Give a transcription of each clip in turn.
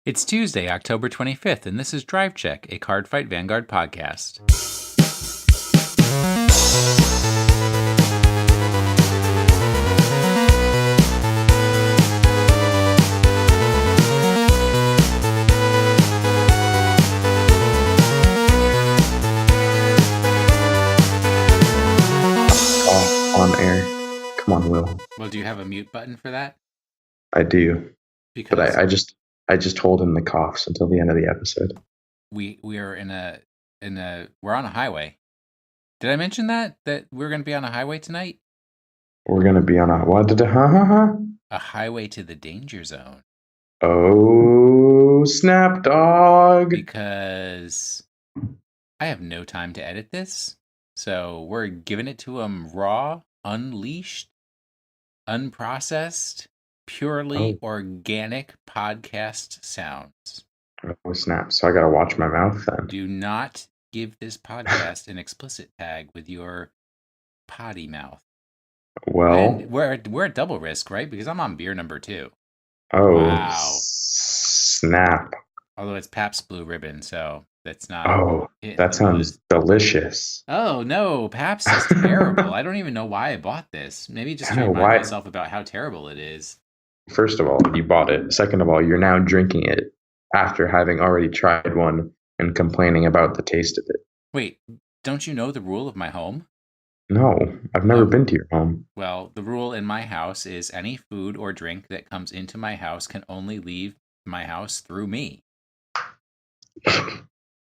It's Tuesday, October 25th, and this is Drive Check, a Card Fight Vanguard podcast. On air. Come on, Will. Well, do you have a mute button for that? I do. Because But I just hold in the coughs until the end of the episode. we are we're on a highway. Did I mention that we're going to be on a highway tonight? We're gonna be on A highway to the danger zone. Oh, snap, dog! Because I have no time to edit this, so we're giving it to them raw, unleashed, unprocessed, purely organic podcast sounds. Oh, snap! So I gotta watch my mouth then. Do not give this podcast an explicit tag with your potty mouth. Well, and we're at double risk, right? Because I'm on beer number 2. oh, wow. Snap! Although it's Pabst Blue Ribbon, so that's not. Oh, that sounds delicious. Oh no, Pabst is terrible. I don't even know why I bought this. Maybe just to remind myself about how terrible it is. First of all, you bought it. Second of all, you're now drinking it after having already tried one and complaining about the taste of it. Wait, don't you know the rule of my home? No, I've never been to your home. Well, the rule in my house is any food or drink that comes into my house can only leave my house through me.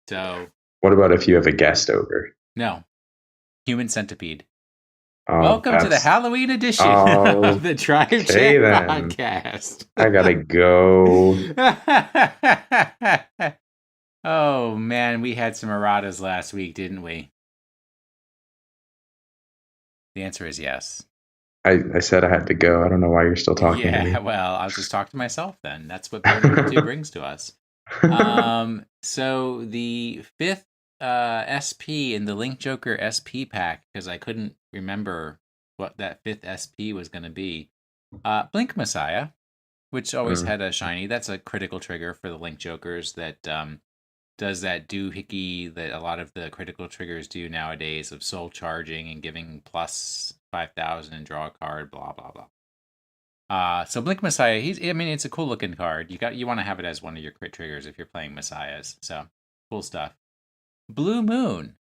So, what about if you have a guest over? No. Human centipede. Welcome to the Halloween edition of the Drive Check podcast. I gotta go. Oh, man, we had some erratas last week, didn't we? The answer is yes. I said I had to go. I don't know why you're still talking to me. Yeah, well, I'll just talk to myself then. That's what beer number 2 brings to us. So the 5th SP in the Link Joker SP pack, because I couldn't remember what that 5th SP was going to be. Blink Messiah, which always had a shiny. That's a critical trigger for the Link Jokers that does that doohickey that a lot of the critical triggers do nowadays of soul charging and giving plus 5,000 and draw a card, blah, blah, blah. So Blink Messiah, it's a cool looking card. You want to have it as one of your crit triggers if you're playing Messiahs. So cool stuff. Blue Moon,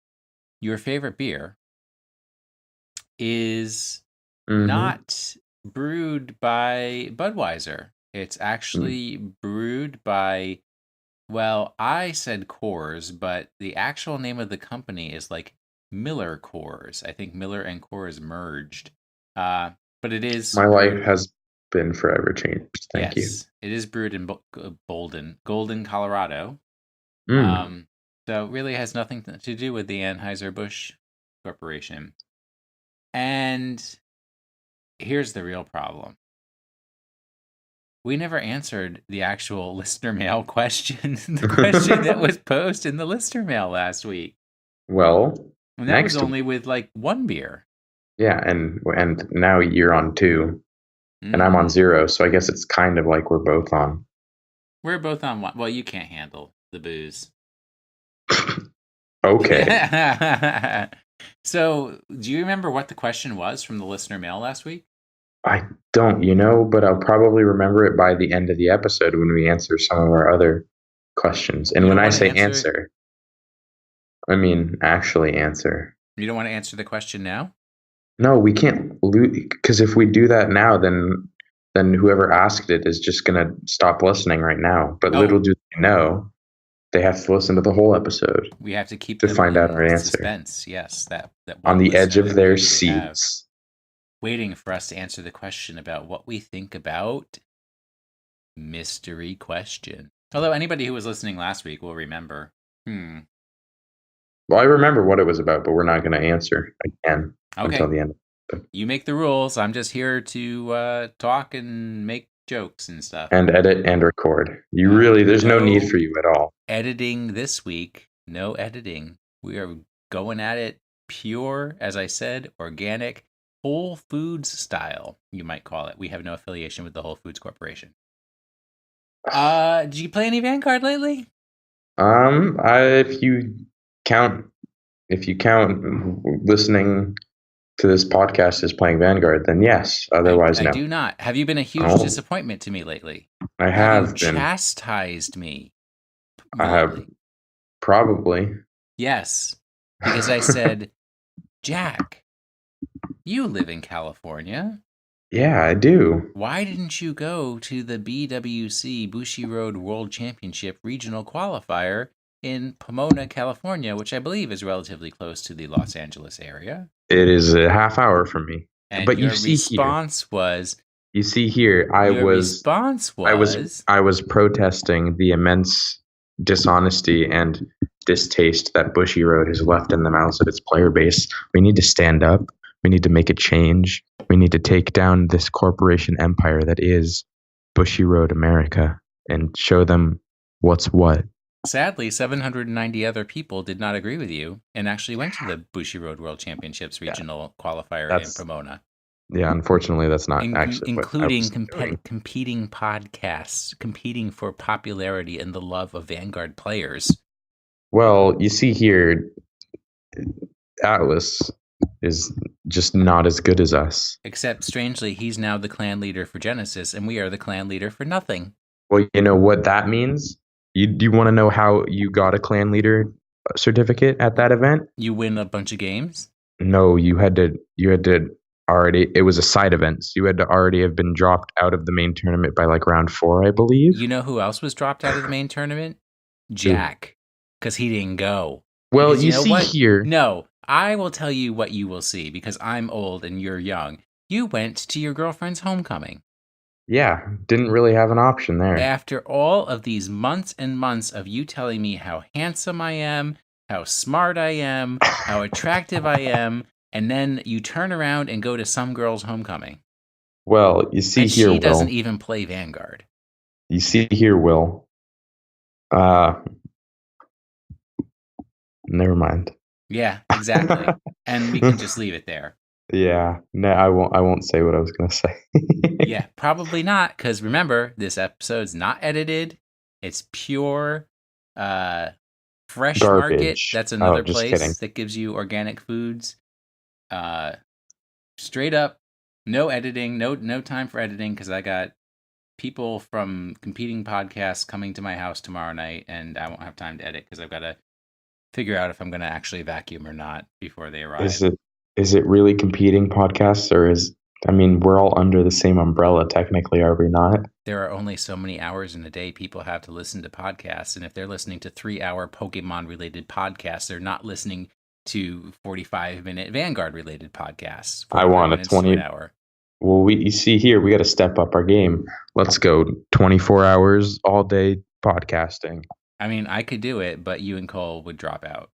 your favorite beer, is not brewed by Budweiser. It's actually brewed by, well, I said Coors, but the actual name of the company is like Miller Coors. I think Miller and Coors merged. But it is. My life has been forever changed. Thank you. It is brewed in Golden, Colorado. So it really has nothing to do with the Anheuser-Busch Corporation. And here's the real problem. We never answered the actual listener mail question, the question that was posted in the listener mail last week. Well, and that was only with like 1 beer. Yeah, and now you're on 2, and I'm on 0, so I guess it's kind of like we're both on. We're both on 1. Well, you can't handle the booze. Okay. So, do you remember what the question was from the listener mail last week? I don't, but I'll probably remember it by the end of the episode when we answer some of our other questions. And when I say answer, I mean actually answer. You don't want to answer the question now? No, we can't, because if we do that now, then whoever asked it is just going to stop listening right now. But little do they know, they have to listen to the whole episode. We have to keep to find out our answer. Suspense, yes, that on the edge of their seats, waiting for us to answer the question about what we think about mystery question. Although anybody who was listening last week will remember. Well, I remember what it was about, but we're not going to answer again until the end. You make the rules. I'm just here to talk and make jokes and stuff. And edit and record. There's no need for you at all. Editing this week. No editing. We are going at it pure, as I said, organic, Whole Foods style, you might call it. We have no affiliation with the Whole Foods Corporation. Did you play any Vanguard lately? If you count, listening to this podcast as playing Vanguard, then yes. Otherwise, I no. do not. Have you been a huge Oh, disappointment to me lately? I Have you have been. chastised me I have lately? probably. Yes, because I said, Jack, you live in California. Yeah, I do. Why didn't you go to the BWC Bushiroad World Championship regional qualifier in Pomona, California, which I believe is relatively close to the Los Angeles area? It is a half hour from me. And But your response was, you see here, your response was, I was protesting the immense dishonesty and distaste that Bushy Road has left in the mouths of its player base. We need to stand up. We need to make a change. We need to take down this corporation empire that is Bushy Road America and show them what's what. Sadly, 790 other people did not agree with you and actually went to the Bushiroad World Championships regional qualifier in Pomona. Yeah, unfortunately, that's not actually including competing podcasts, competing for popularity and the love of Vanguard players. Well, you see here, Atlas is just not as good as us. Except, strangely, he's now the clan leader for Genesis, and we are the clan leader for nothing. Well, you know what that means? Do you want to know how you got a clan leader certificate at that event? You win a bunch of games? No, you had to already, it was a side event. So you had to already have been dropped out of the main tournament by like round 4, I believe. You know who else was dropped out of the main tournament? Jack. Because he didn't go. Well, because you see what? Here. No, I will tell you what you will see because I'm old and you're young. You went to your girlfriend's homecoming. Yeah, didn't really have an option there. After all of these months and months of you telling me how handsome I am, how smart I am, how attractive I am, and then you turn around and go to some girl's homecoming. Well, you see and here, she doesn't even play Vanguard. You see here, Will. Never mind. Yeah, exactly. And we can just leave it there. Yeah, no, I won't say what I was going to say. Yeah, probably not, because remember, this episode's not edited. It's pure Fresh garbage. Market. That's another place that gives you organic foods. Straight up, no editing, no time for editing, because I got people from competing podcasts coming to my house tomorrow night, and I won't have time to edit because I've got to figure out if I'm going to actually vacuum or not before they arrive. Is it really competing podcasts, or we're all under the same umbrella technically, are we not? There are only so many hours in a day people have to listen to podcasts, and if they're listening to 3-hour Pokemon-related podcasts, they're not listening to 45-minute Vanguard-related podcasts. I want a 20-hour. Well, you see here, we got to step up our game. Let's go 24 hours all day podcasting. I mean, I could do it, but you and Cole would drop out.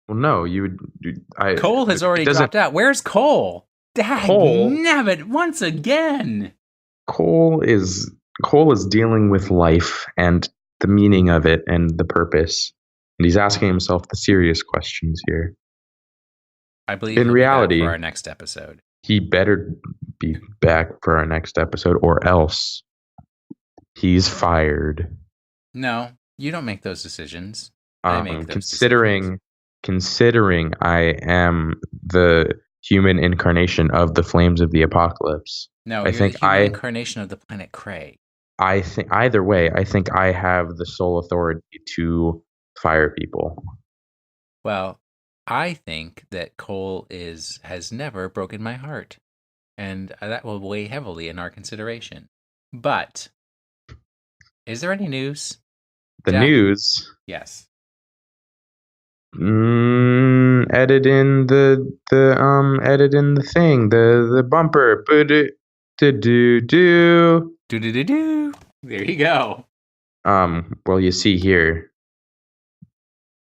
Well, no, you would. Cole has already dropped out. Where's Cole? Dagnabbit, once again. Cole is dealing with life and the meaning of it and the purpose, and he's asking himself the serious questions here. I believe in reality, for our next episode, he better be back for our next episode, or else he's fired. No, you don't make those decisions. I make those considering I am the human incarnation of the flames of the apocalypse. No, you're the human incarnation of the planet Cray. I think either way, I think I have the sole authority to fire people. Well, I think that Cole has never broken my heart, and that will weigh heavily in our consideration. But is there any news? News? Yes. Edit in the thing, the bumper. Do. There you go. Well, you see here,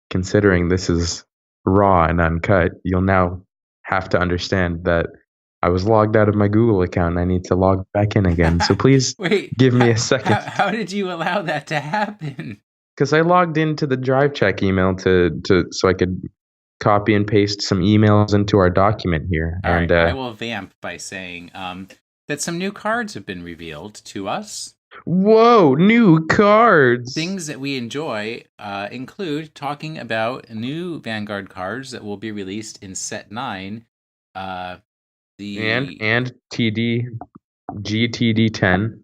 considering this is raw and uncut, you'll now have to understand that I was logged out of my Google account and I need to log back in again. So please give me a second. How did you allow that to happen? Because I logged into the Drive Check email so I could copy and paste some emails into our document here. All right, I will vamp by saying that some new cards have been revealed to us. Whoa, new cards. Things that we enjoy include talking about new Vanguard cards that will be released in Set 9. Uh, the And TD GTD10,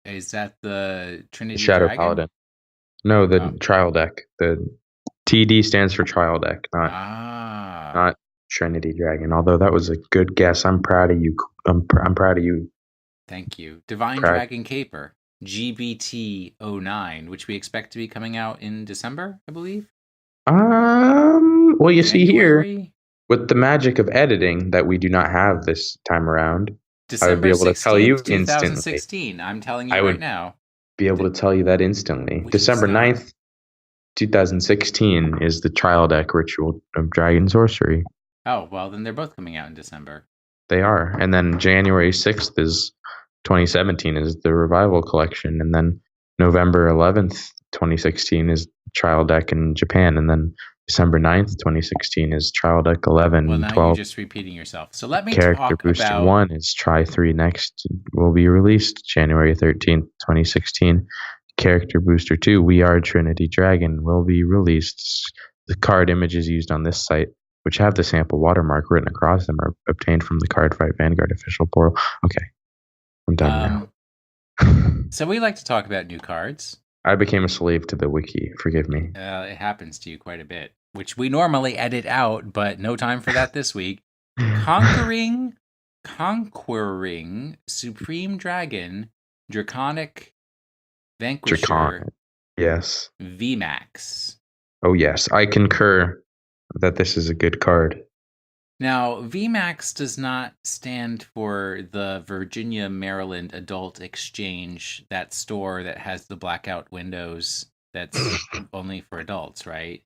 Is that the the Trinity Shadow Dragon? Paladin. No, the Oh. trial deck. The TD stands for trial deck, not Ah. not Trinity Dragon. Although that was a good guess. I'm proud of you. I'm proud of you. Thank you. Divine Proud. Dragon Caper, GBT09, which we expect to be coming out in December, I believe. Well, you see here, January? with the magic of editing that we do not have this time around, I would be December able to tell you 16th, instantly. 2016. I'm telling you I right would now. be able to tell you that instantly. Would you December stop? 9th, 2016 is the trial deck ritual of Dragon Sorcery. Oh, well, then they're both coming out in December. They are. And then January 6th is 2017 is the revival collection. And then November 11th, 2016 is trial deck in Japan. And then December 9th, 2016 is trial deck 11 Well, and now 12. you're just repeating yourself. So let me Character talk Booster about 1 is Try 3 next. Will be released January 13th, 2016. Character Booster 2, We Are Trinity Dragon, will be released. The card images used on this site, which have the sample watermark written across them, are obtained from the Cardfight Vanguard official portal. Okay, I'm done now. So we like to talk about new cards. I became a slave to the wiki. Forgive me. It happens to you quite a bit, which we normally edit out, but no time for that this week. Conquering Supreme Dragon, Draconic Vanquisher, Draconic. Yes. VMAX. Oh, yes. I concur that this is a good card. Now, VMAX does not stand for the Virginia, Maryland Adult Exchange, that store that has the blackout windows that's only for adults, right?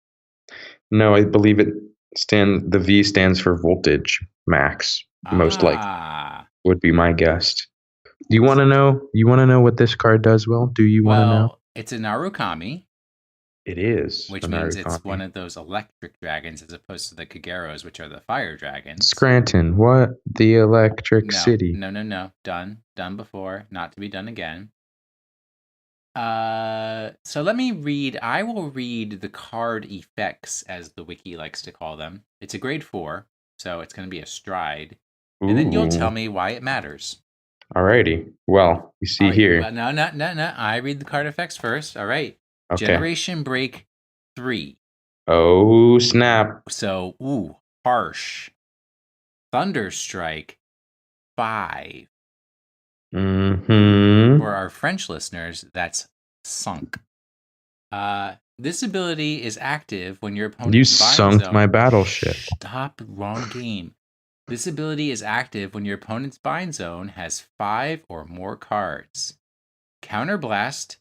No, I believe the V stands for voltage max, most likely. Would be my guess. Do you want to know? You want to know what this card does, Will? Do you want to know? Well, it's a Narukami. It is. Which means it's one of those electric dragons as opposed to the Kageros, which are the fire dragons. Scranton, what? The Electric City. No. Done before, not to be done again. So let me read. I will read the card effects, as the wiki likes to call them. It's a grade 4, so it's going to be a stride. Ooh. And then you'll tell me why it matters. Alrighty. Well, you see here. Well, no. I read the card effects first. All right. Okay. Generation Break 3. Oh, snap. So, harsh. Thunderstrike 5. Mm-hmm. For our French listeners, that's sunk. This ability is active when your opponent's You sunk my battleship. Stop, wrong game. This ability is active when your opponent's bind zone has 5 or more cards. Counterblast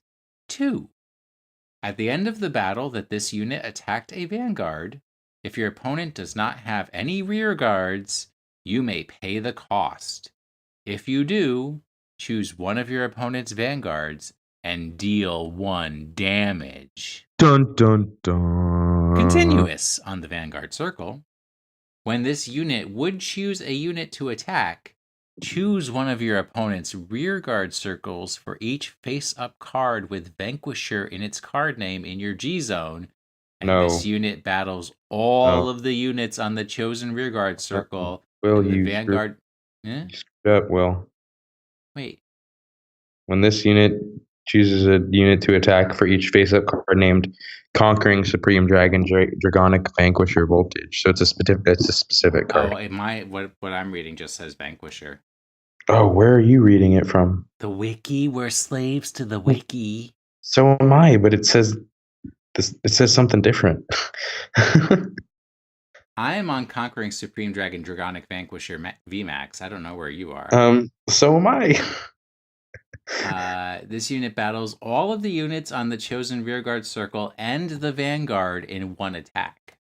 2. At the end of the battle that this unit attacked a vanguard, if your opponent does not have any rear guards, you may pay the cost. If you do, choose one of your opponent's vanguards and deal 1 damage. Dun dun dun. Continuous on the vanguard circle. When this unit would choose a unit to attack, choose one of your opponent's rearguard circles for each face-up card with Vanquisher in its card name in your G-zone, and this unit battles all of the units on the chosen rearguard circle. Will the you Vanguard? You screwed up, Will. Wait. When this unit chooses a unit to attack for each face-up card named Conquering Supreme Dragon Dragonic Vanquisher Voltage. So it's a specific card. Oh, what I'm reading just says Vanquisher. Oh, where are you reading it from? The wiki. We're slaves to the wiki. So am I, but it says something different. I am on Conquering Supreme Dragon Dragonic Vanquisher VMAX. I don't know where you are. So am I. This unit battles all of the units on the chosen rearguard circle and the vanguard in 1 attack.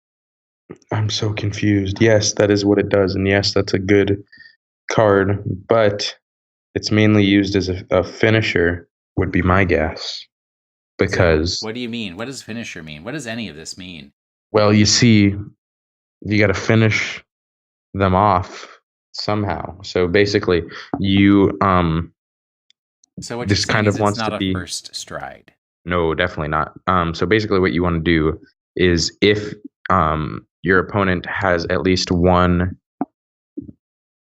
I'm so confused. Yes, that is what it does, and yes, that's a good card, but it's mainly used as a finisher, would be my guess. Because... So, what do you mean? What does finisher mean? What does any of this mean? Well, you see, you got to finish them off somehow. So basically, you So what you're This saying kind is of it's wants not to a be. first stride. No, definitely not. So basically, what you want to do is if your opponent has at least one.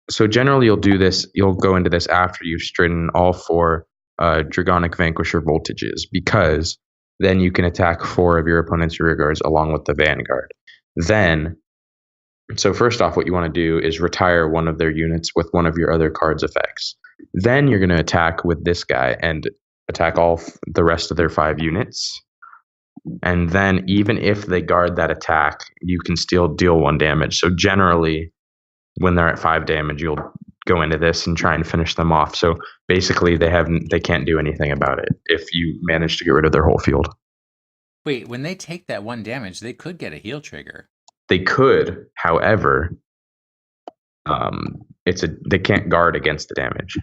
So generally, you'll do this. You'll go into this after you've stritten all four Dragonic Vanquisher voltages, because then you can attack four of your opponent's rearguards along with the Vanguard. Then, so first off, what you want to do is retire one of their units with one of your other card's effects. Then you're going to attack with this guy and attack all the rest of their 5 units. And then even if they guard that attack, you can still deal 1 damage. So generally, when they're at 5 damage, you'll go into this and try and finish them off. So basically, they can't do anything about it if you manage to get rid of their whole field. Wait, when they take that 1 damage, they could get a heal trigger. They could, however, they can't guard against the damage.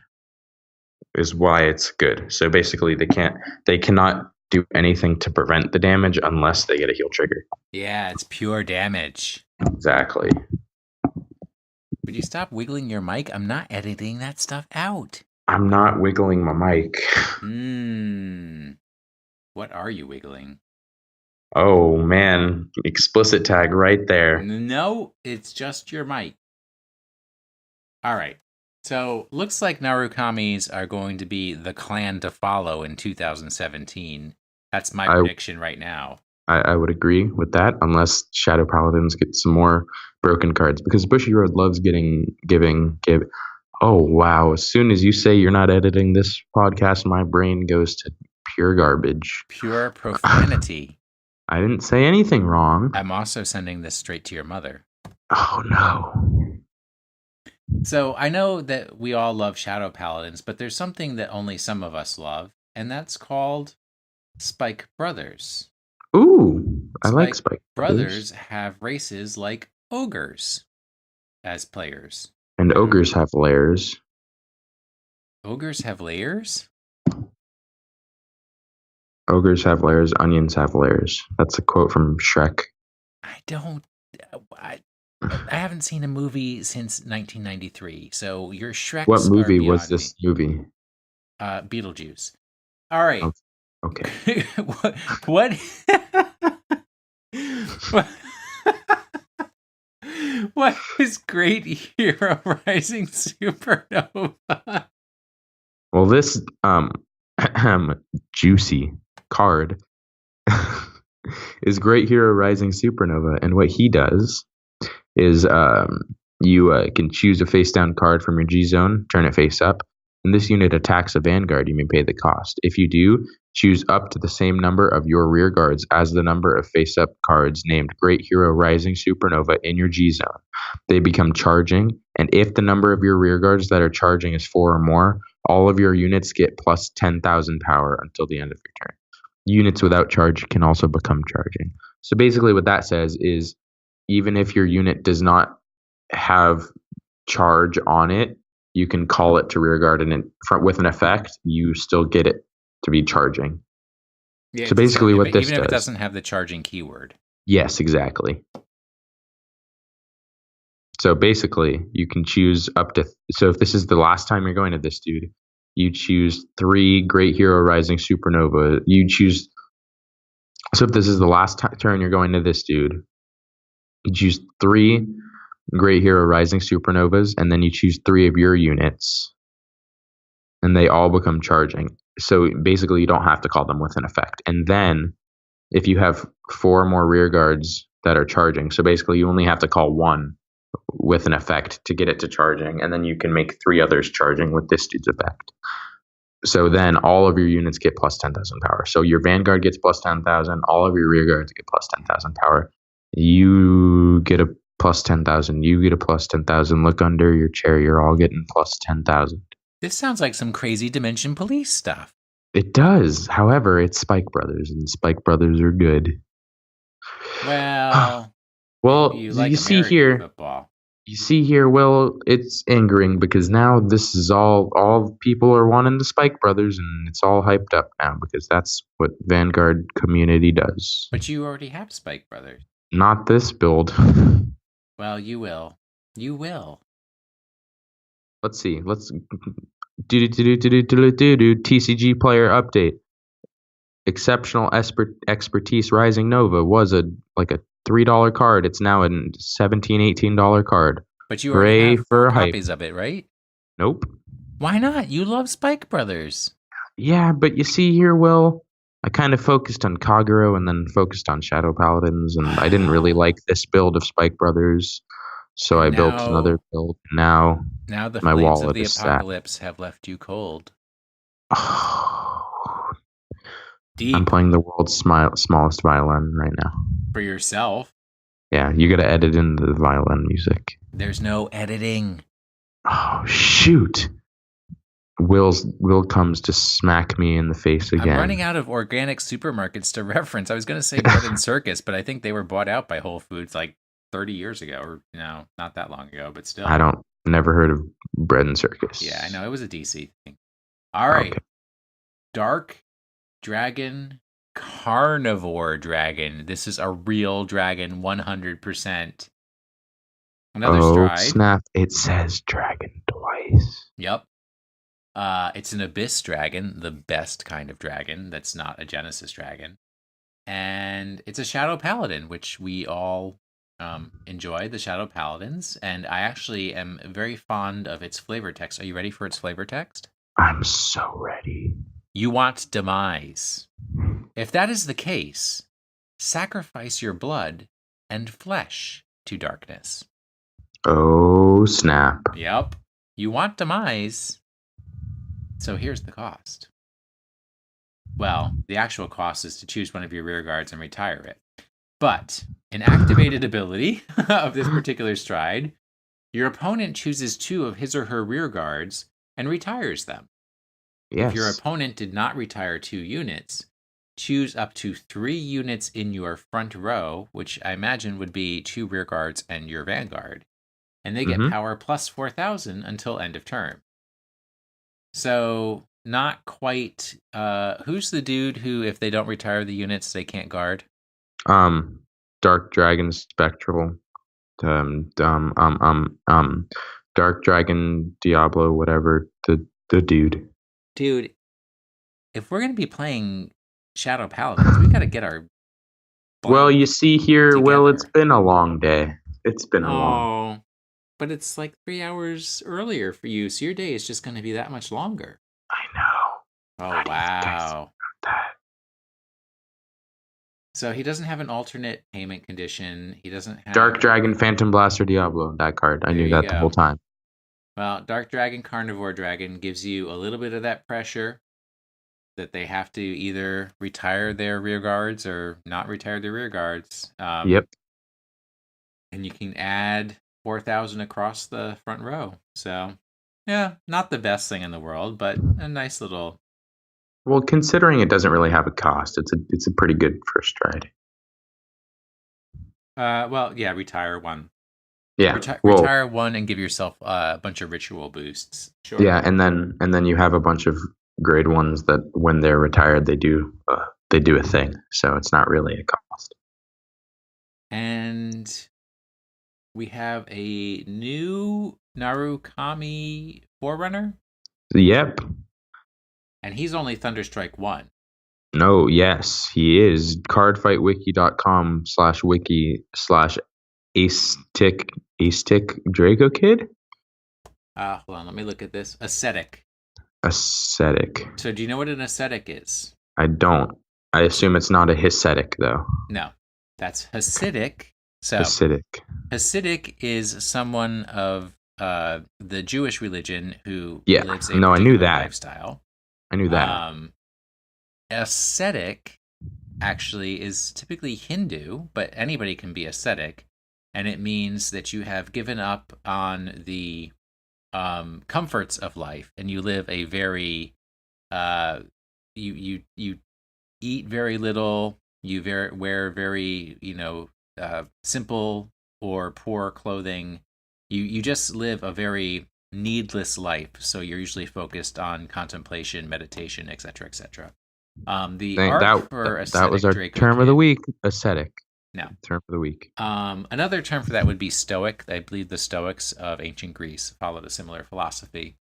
Is why it's good. So basically, they cannot do anything to prevent the damage unless they get a heal trigger. Yeah, it's pure damage. Exactly. Would you stop wiggling your mic? I'm not editing that stuff out. I'm not wiggling my mic. What are you wiggling? Oh, man. Explicit tag right there. No, it's just your mic. All right. So, looks like Narukamis are going to be the clan to follow in 2017. That's my prediction right now. I would agree with that, unless Shadow Paladins get some more broken cards, because Bushiroad loves giving. Oh, wow. As soon as you say you're not editing this podcast, my brain goes to pure garbage. Pure profanity. I didn't say anything wrong. I'm also sending this straight to your mother. Oh, no. So I know that we all love Shadow Paladins, but there's something that only some of us love, and that's called Spike Brothers. Ooh, I like Spike Brothers have races like ogres as players. And ogres have layers. Ogres have layers? Ogres have layers, onions have layers. That's a quote from Shrek. I haven't seen a movie since 1993, so your Shreks. What movie was this movie? Beetlejuice. All right. Okay. What? What is Great Hero Rising Supernova? Well, this juicy card is Great Hero Rising Supernova, and what he does is you can choose a face down card from your G zone, turn it face up, and this unit attacks a Vanguard. You may pay the cost. If you do, choose up to the same number of your rear guards as the number of face up cards named Great Hero Rising Supernova in your G zone. They become charging, and if the number of your rear guards that are charging is 4 or more, all of your units get plus 10,000 power until the end of your turn. Units without charge can also become charging. So basically what that says is, even if your unit does not have charge on it, you can call it to rearguard, and with an effect, you still get it to be charging. Yeah, so basically what this does... Even if it doesn't have the charging keyword. Yes, exactly. So basically, you can choose up to... So if this is the last time you're going to this dude, you choose 3 Great Hero Rising Supernova. You choose... So if this is the last turn you're going to this dude, you choose 3 Great Hero Rising Supernovas, and then you choose 3 of your units, and they all become charging. So basically, you don't have to call them with an effect. And then, if you have 4 more rear guards that are charging, so basically you only have to call 1 with an effect to get it to charging, and then you can make 3 others charging with this dude's effect. So then all of your units get plus 10,000 power. So your Vanguard gets plus 10,000, all of your rear guards get plus 10,000 power. You get a plus 10,000. You get a plus 10,000. Look under your chair. You're all getting plus 10,000. This sounds like some crazy Dimension Police stuff. It does. However, it's Spike Brothers, and Spike Brothers are good. Well, you see here. Football. You see here, well, it's angering because now this is all people are wanting the Spike Brothers, and it's all hyped up now because that's what Vanguard community does. But you already have Spike Brothers. Not this build. Well, you will. You will. Let's see. TCG player update. Exceptional expertise Rising Nova was a $3 card. It's now a $17-18 card. But you already Hooray have 4 for hype. copies of it, right? Nope. Why not? You love Spike Brothers. Yeah, but you see here, Will, I kind of focused on Kagero and then focused on Shadow Paladins, and I didn't really like this build of Spike Brothers, so And I built another build. Now the my flames of wallet the is sad. apocalypse have left you cold. Deep. I'm playing the world's smallest violin right now. For yourself? Yeah, you gotta edit in the violin music. There's no editing. Oh, shoot. Will comes to smack me in the face again. I'm running out of organic supermarkets to reference. I was going to say Bread and Circus, but I think they were bought out by Whole Foods like 30 years ago, or not that long ago, but still. Never heard of Bread and Circus. Yeah, I know. It was a DC thing. All right. Okay. Dark Dragon Carnivore Dragon. This is a real dragon, 100%. Another stride. Oh, snap. It says dragon twice. Yep. It's an Abyss Dragon, the best kind of dragon that's not a Genesis Dragon. And it's a Shadow Paladin, which we all enjoy, the Shadow Paladins. And I actually am very fond of its flavor text. Are you ready for its flavor text? I'm so ready. You want demise. If that is the case, sacrifice your blood and flesh to darkness. Oh, snap. Yep. You want demise. So here's the cost. Well, the actual cost is to choose one of your rear guards and retire it. But an activated ability of this particular stride, your opponent chooses 2 of his or her rear guards and retires them. Yes. If your opponent did not retire 2 units, choose up to 3 units in your front row, which I imagine would be 2 rear guards and your vanguard. And they get power plus 4,000 until end of turn. So, not quite. Who's the dude who, if they don't retire the units, they can't guard? Dark Dragon Spectral. Dark Dragon Diablo, whatever. The dude. Dude, if we're gonna be playing Shadow Paladins, we gotta get our. Well, you see here, together. Will, it's been a long day. It's been a long. But it's like 3 hours earlier for you, so your day is just going to be that much longer. I know. Oh, wow. So he doesn't have an alternate payment condition. He doesn't have... Dark Dragon Phantom Blaster Diablo, that card. I knew that the whole time. Well, Dark Dragon Carnivore Dragon gives you a little bit of that pressure that they have to either retire their rear guards or not retire their rear guards. Yep. And you can add 4,000 across the front row. So, yeah, not the best thing in the world, but a nice little... Well, considering it doesn't really have a cost, it's a pretty good first stride. Well, yeah, retire 1. Yeah, retire 1 and give yourself a bunch of ritual boosts. Sure. Yeah, and then you have a bunch of grade 1s that when they're retired they do a thing. So it's not really a cost. And we have a new Narukami Forerunner. Yep. And he's only Thunderstrike 1. No, yes, he is. Cardfightwiki.com/wiki/Ace-Tick Draco Kid? Hold on, let me look at this. Ascetic. So do you know what an ascetic is? I don't. I assume it's not a Hasidic, though. No, that's Hasidic. So Hasidic is someone of the Jewish religion who lives a particular lifestyle. I knew that. Ascetic actually is typically Hindu, but anybody can be ascetic, and it means that you have given up on the comforts of life, and you live a very you eat very little, you wear very simple or poor clothing. You just live a very needless life, so you're usually focused on contemplation, meditation, etc., etc. That was our term of the week, ascetic. No. Term of the week. Another term for that would be Stoic. I believe the Stoics of ancient Greece followed a similar philosophy.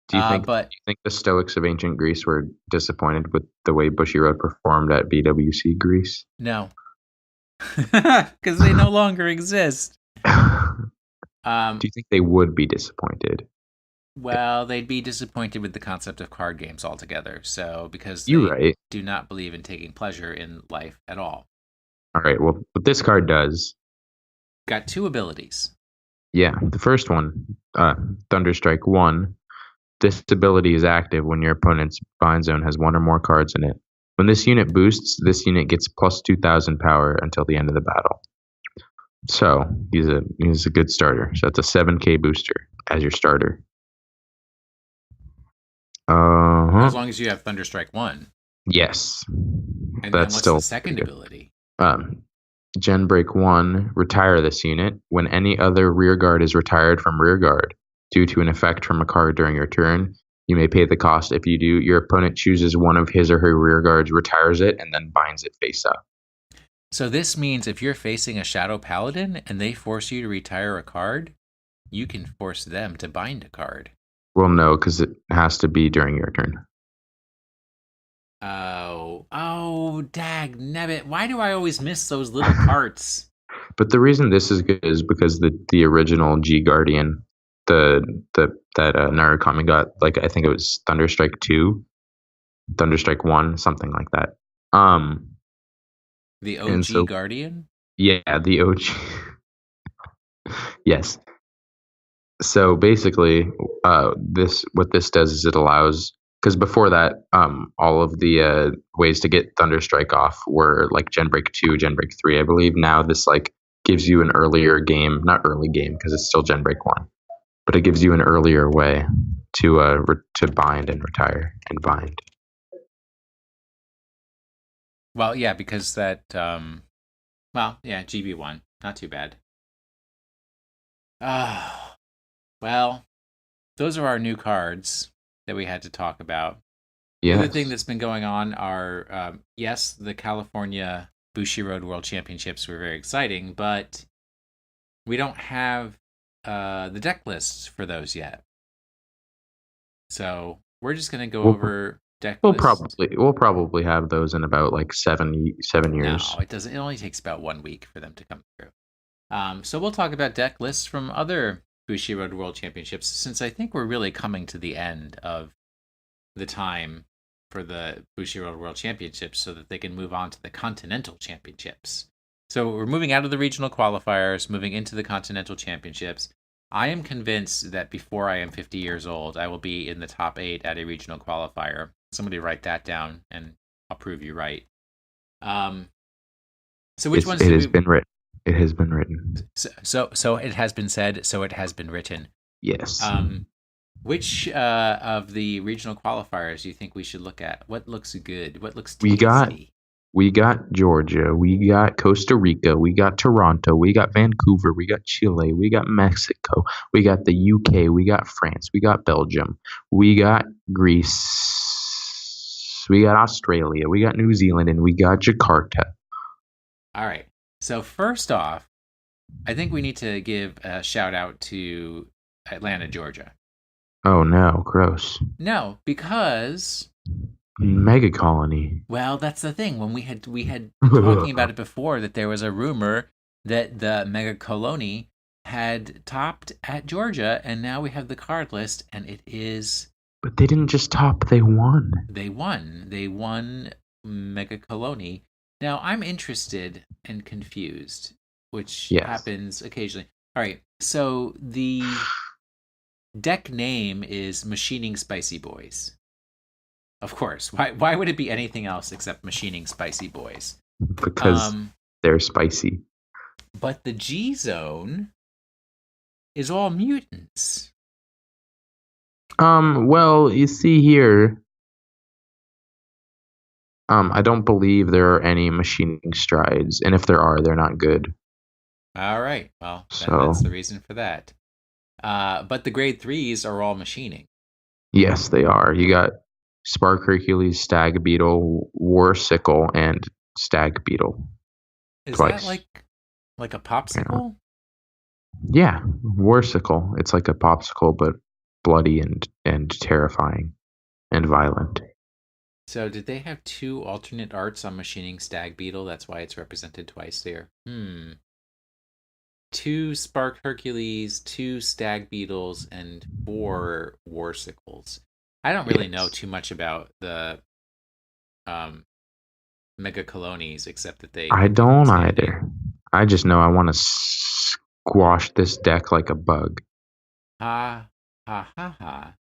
Do But you think the Stoics of ancient Greece were disappointed with the way Bushiroad performed at BWC Greece? no, because they no longer exist. Do Um, you think they would be disappointed? well, they'd be disappointed with the concept of card games altogether. So, because You're they right. do not believe in taking pleasure in life at all. All right. Well, what this card does, Got two abilities. yeah, the first one, Thunderstrike 1. This ability is active when your opponent's bind zone has one or more cards in it. When this unit boosts, this unit gets plus 2,000 power until the end of the battle. So he's a good starter. So that's a 7K booster as your starter. As long as you have Thunderstrike 1. Yes, And that's what's still the second ability? Gen Break 1, retire this unit. When any other rear guard is retired from rear guard due to an effect from a card during your turn, you may pay the cost. If you do, your opponent chooses one of his or her rear guards, retires it, and then binds it face up. So this means if you're facing a Shadow Paladin and they force you to retire a card, you can force them to bind a card. Well, no, because it has to be during your turn. Oh, dag nabbit. Why do I always miss those little parts? But the reason this is good is because the original G Guardian, that Narukami got, like I think it was Thunderstrike 2, Thunderstrike 1, something like that. The And OG so Guardian? yeah, the OG. Yes. So basically, this what this does is it allows, because before that, all of the ways to get Thunderstrike off were like Gen Break 2, Gen Break 3, I believe. Now this like gives you an earlier game, not early game because it's still Gen Break 1, but it gives you an earlier way to bind and retire and bind. Well, yeah, because that GB1, not too bad. Well, those are our new cards that we had to talk about. The other thing Yes. that's been going on are, yes, the California Bushiroad World Championships were very exciting, but we don't have the deck lists for those yet. So we're just going to go over deck lists. We'll probably have those in about like 7 years. No, it doesn't. It only takes about 1 week for them to come through. So we'll talk about deck lists from other Bushiroad World Championships, since I think we're really coming to the end of the time for the Bushiroad World Championships so that they can move on to the Continental Championships. So we're moving out of the regional qualifiers, moving into the Continental Championships. I am convinced that before I am 50 years old, I will be in the top 8 at a regional qualifier. Somebody write that down, and I'll prove you right. So which ones? It has been written. It has been written. So it has been said. So it has been written. Yes. Which of the regional qualifiers do you think we should look at? What looks good? What looks tasty? We got Georgia, we got Costa Rica, we got Toronto, we got Vancouver, we got Chile, we got Mexico, we got the UK, we got France, we got Belgium, we got Greece, we got Australia, we got New Zealand, and we got Jakarta. All right. So first off, I think we need to give a shout out to Atlanta, Georgia. Oh no, gross. No, because Mega colony. Well, that's the thing. When we had been talking about it before, that there was a rumor that the mega colony had topped at Georgia, and now we have the card list, and it is. But they didn't just top; they won. They won. They won mega colony. Now I'm interested and confused, which happens occasionally. All right, so the deck name is Machining Spicy Boys. Of course. Why would it be anything else except Machining Spicy Boys? Because they're spicy. But the G Zone is all mutants. Well, you see here, I don't believe there are any machining strides, and if there are, they're not good. All right. Well, that's the reason for that. But the grade 3s are all machining. Yes, they are. You got Spark Hercules, Stag Beetle, War Sickle, and Stag Beetle. Is twice. That like a popsicle? Yeah, War Sickle. It's like a popsicle, but bloody and terrifying and violent. So did they have 2 alternate arts on machining Stag Beetle? That's why it's represented twice there. 2 Spark Hercules, 2 Stag Beetles, and 4 Warsicles. I don't really know too much about the Mega Colonies, except that they. I don't either. I just know I want to squash this deck like a bug. Ha ha ha ha.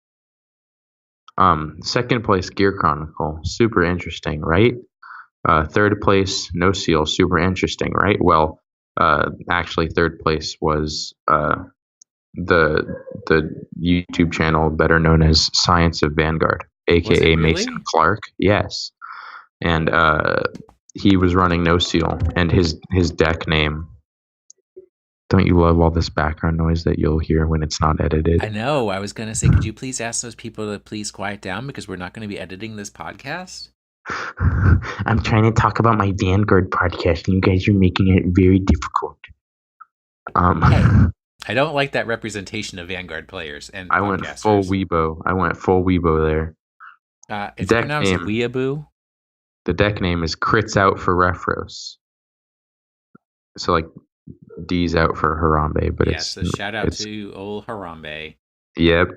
Second place, Gear Chronicle, super interesting, right? Third place, No Seal, super interesting, right? Well, actually, third place was the YouTube channel better known as Science of Vanguard, aka Mason Clark. Yes, and he was running No Seal, and his deck name. Don't you love all this background noise that you'll hear when it's not edited? I know. I was going to say, could you please ask those people to please quiet down because we're not going to be editing this podcast? I'm trying to talk about my Vanguard podcast, and you guys are making it very difficult. Hey, I don't like that representation of Vanguard players and I went full Weibo there. It's pronounced Weeaboo. The deck name is Crits Out for Refros. So like D's out for Harambe, but so shout out to old Harambe. Yep.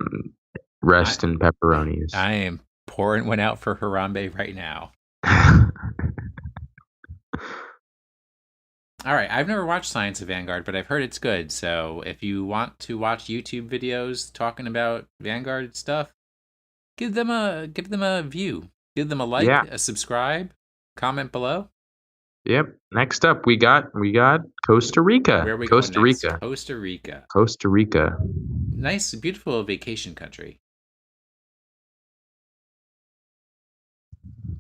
Rest in pepperonis. I am pouring one out for Harambe right now. All right, I've never watched Science of Vanguard, but I've heard it's good. So if you want to watch YouTube videos talking about Vanguard stuff, give them a view. Give them a like, a subscribe, comment below. Yep. Next up, we got Costa Rica. Where are we Costa going next? Rica. Costa Rica. Nice, beautiful vacation country.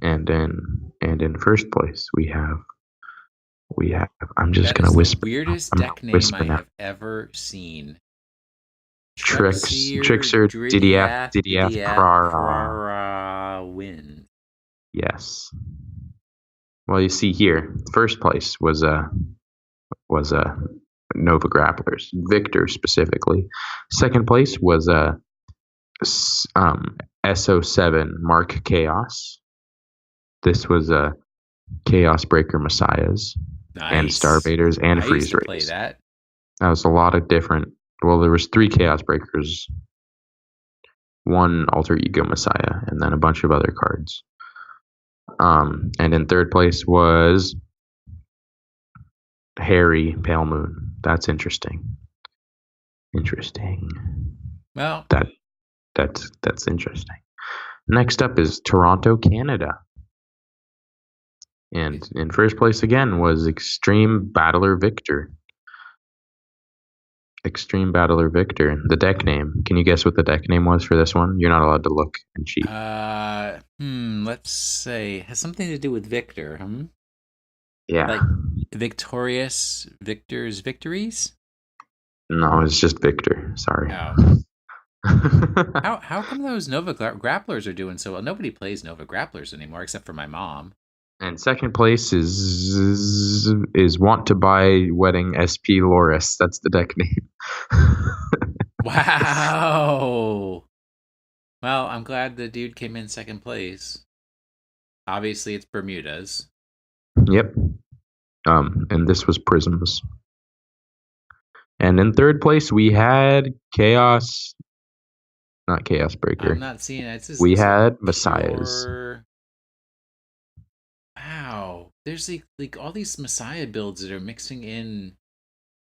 And in first place, we have. I'm just gonna whisper. Weirdest deck name I have ever seen. Trickster Didiath Prara win. Yes. Well, you see here, first place was Nova Grapplers, Victor specifically. Second place was SO7 Mark Chaos. This was Chaos Breaker Messiahs and Starvaders and Freeze Rays. Play that. That was a lot of different. Well, there was 3 Chaos Breakers, 1 Alter Ego Messiah, and then a bunch of other cards. And in third place was Harry Pale Moon. That's interesting. Well, that's interesting. Next up is Toronto, Canada. And in first place again was Extreme Battler Victor. The deck name. Can you guess what the deck name was for this one? You're not allowed to look and cheat. Let's say has something to do with Victor, Yeah. Like Victorious Victor's Victories? No, it's just Victor. Sorry. Oh. How come those Nova Grapplers are doing so well? Nobody plays Nova Grapplers anymore except for my mom. And second place is Want to Buy Wedding SP Loris. That's the deck name. Wow. Well, I'm glad the dude came in second place. Obviously, it's Bermudas. Yep. And this was Prisms. And in third place, we had Chaos. Not Chaos Breaker. I'm not seeing it. We had Messiahs. Wow. There's like all these Messiah builds that are mixing in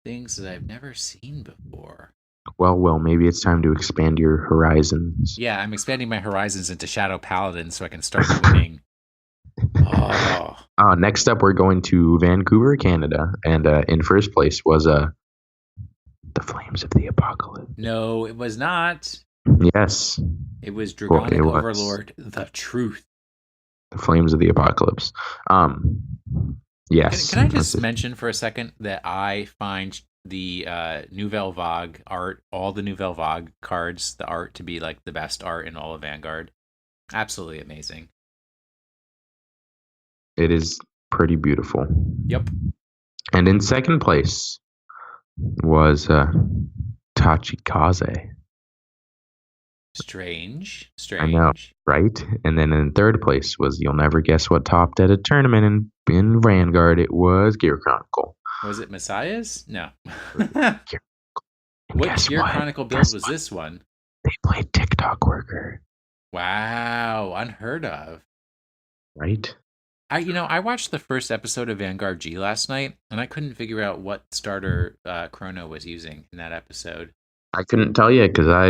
things that I've never seen before. Well, maybe it's time to expand your horizons. Yeah, I'm expanding my horizons into Shadow Paladin so I can start winning. Next up, we're going to Vancouver, Canada. And in first place was The Flames of the Apocalypse. No, it was not. Yes. It was Dragonic Overlord, The Truth. The Flames of the Apocalypse. Yes. Can I just mention for a second that I find the Nouvelle Vague art, all the Nouvelle Vague cards, the art to be like the best art in all of Vanguard. Absolutely amazing. It is pretty beautiful. Yep. And in second place was Tachikaze. Strange. I know, Strange. right? And then in third place was you'll never guess what topped at a tournament in Vanguard. It was Gear Chronicle. Was it Messiah's? No. And What guess Gear what? Chronicle build was this one? They played TikTok Worker. Wow, unheard of. Right? I watched the first episode of Vanguard G last night, and I couldn't figure out what starter Chrono was using in that episode. I couldn't tell you because I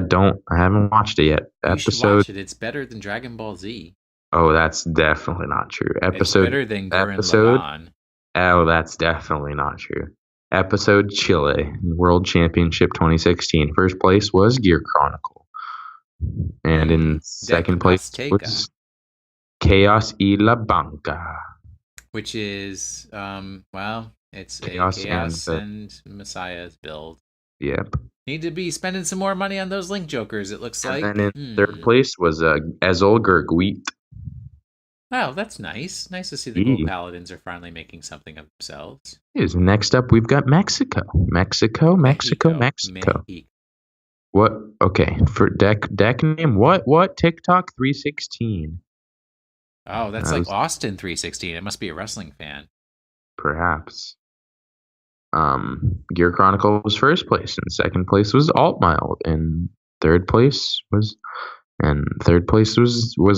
haven't watched it yet. You should watch it. It's better than Dragon Ball Z. Oh, that's definitely not true. It's better than Gurren Lagann. Oh, that's definitely not true. Episode Chile, World Championship 2016. First place was Gear Chronicle. And in second place was Chaos y la Banca. Which is, it's Chaos a Chaos and Messiah's build. Yep. Need to be spending some more money on those Link Jokers, it looks like. And then in third place was Ezolger Gweet. Oh, that's nice. Nice to see the Gold Paladins are finally making something of themselves. Next up, we've got Mexico. Mexico. What? Okay, for deck name, what? TikTok 316. Oh, that's like Austin 316. It must be a wrestling fan. Perhaps. Gear Chronicle was first place, and second place was Altmild, and third place was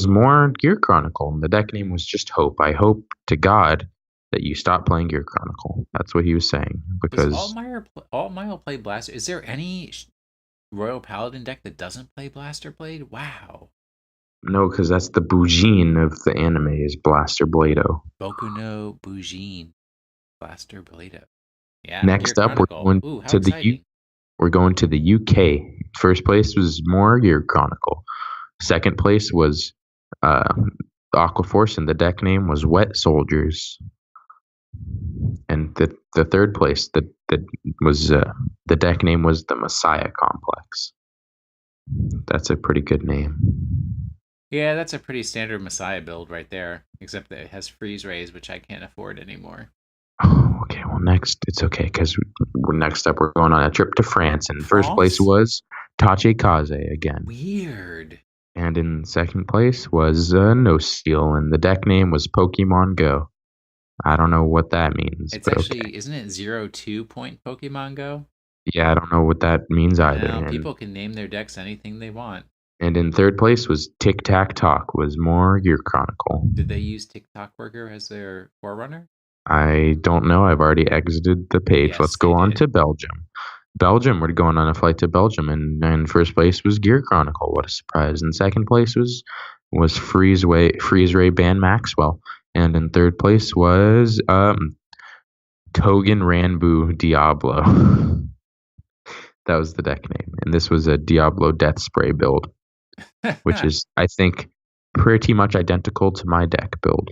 more Gear Chronicle, and the deck name was just Hope. I hope to God that you stop playing Gear Chronicle. That's what he was saying. Because does Altmild play Blaster? Is there any Royal Paladin deck that doesn't play Blaster Blade? Wow. No, because that's the Bujin of the anime is Blaster Blado. Boku no Bujin, Blaster Blado. Yeah. Next up, we're going to the UK. First place was more Gear Chronicle. Second place was Aquaforce, and the deck name was Wet Soldiers. And the third place, the deck name was the Messiah Complex. That's a pretty good name. Yeah, that's a pretty standard Messiah build right there, except that it has freeze rays, which I can't afford anymore. Oh, okay. Well, next it's okay because next up we're going on a trip to France, and first place was Tache Kaze again. Weird. And in second place was No Steel, and the deck name was Pokemon Go. I don't know what that means. It's actually, isn't it 0.2 point Pokemon Go? Yeah, I don't know what that means either. Well, people can name their decks anything they want. And in third place was Tic Tac Talk, was more Gear Chronicle. Did they use TikTok Worker as their forerunner? I don't know. I've already exited the page. Yes, let's go on to Belgium. We're going on a flight to Belgium, and first place was Gear Chronicle. What a surprise! And second place was Freeze Ray Band Maxwell, and in third place was Togen Ranbu Diablo. That was the deck name, and this was a Diablo Death Spray build, which is, I think, pretty much identical to my deck build.